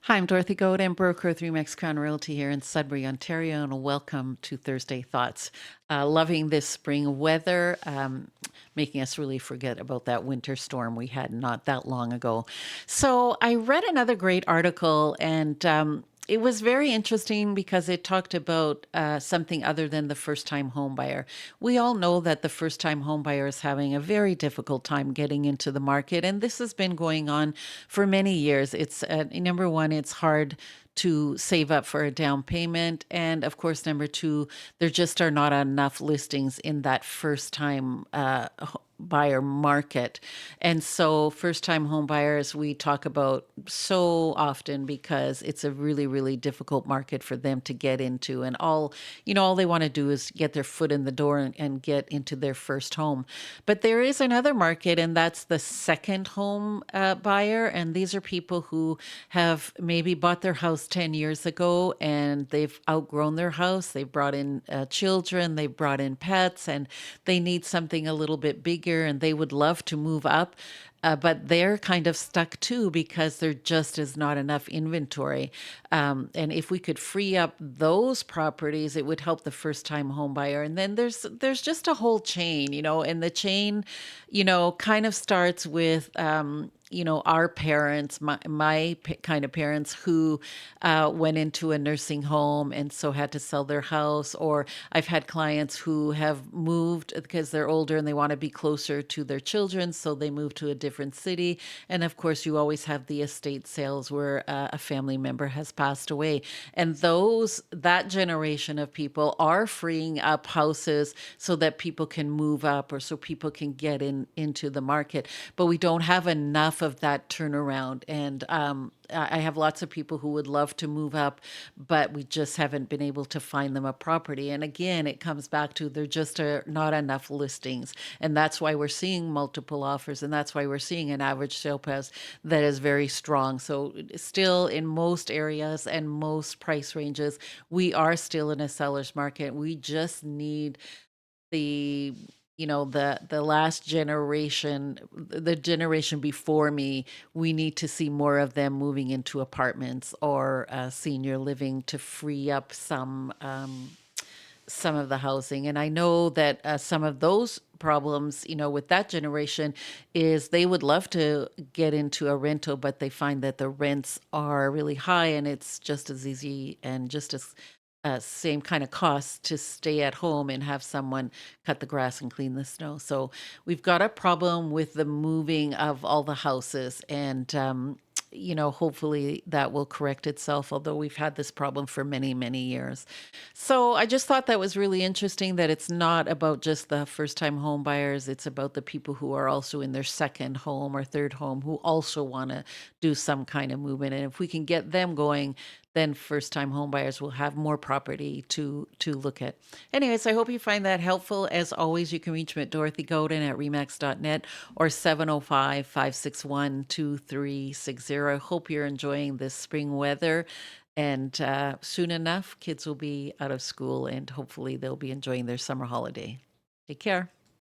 Hi, I'm Dorothy Godin, broker of Remax Crown Realty here in Sudbury, Ontario, and welcome to Thursday Thoughts. Loving this spring weather, making us really forget about that winter storm we had not that long ago. So I read another great article, and it was very interesting because it talked about something other than the first-time home buyer. We all know that the first-time home buyer is having a very difficult time getting into the market, and this has been going on for many years. It's number one, it's hard to save up for a down payment, and of course, number two, there just are not enough listings in that first-time buyer market. And so first time home buyers we talk about so often because it's a really, really difficult market for them to get into. And all they want to do is get their foot in the door and get into their first home. But there is another market, and that's the second home buyer. And these are people who have maybe bought their house 10 years ago and they've outgrown their house. They've brought in children, they've brought in pets, and they need something a little bit bigger and they would love to move up. But they're kind of stuck too because there just is not enough inventory. And if we could free up those properties, it would help the first time home buyer. And then there's just a whole chain, and the chain, kind of starts with our parents, kind of parents who went into a nursing home and so had to sell their house. Or I've had clients who have moved because they're older and they want to be closer to their children, so they move to a different city. And of course, you always have the estate sales where a family member has passed away. And that generation of people are freeing up houses so that people can move up or so people can get into the market. But we don't have enough of that turnaround. And I have lots of people who would love to move up, but we just haven't been able to find them a property. And again, it comes back to there just are not enough listings. And that's why we're seeing multiple offers. And that's why we're seeing an average sale price that is very strong. So still in most areas and most price ranges, we are still in a seller's market. We just need the the last generation, the generation before me, we need to see more of them moving into apartments or senior living to free up some of the housing. And I know that some of those problems, with that generation is they would love to get into a rental, but they find that the rents are really high and it's just as easy and just as same kind of cost to stay at home and have someone cut the grass and clean the snow. So we've got a problem with the moving of all the houses, and hopefully that will correct itself, although we've had this problem for many, many years. So I just thought that was really interesting that it's not about just the first time home buyers, it's about the people who are also in their second home or third home who also want to do some kind of movement. And if we can get them going, then first time home buyers will have more property to look at. Anyways, I hope you find that helpful. As always, you can reach me at Dorothy Godin at remax.net or 705-561-2360. Hope you're enjoying this spring weather. And soon enough, kids will be out of school and hopefully they'll be enjoying their summer holiday. Take care.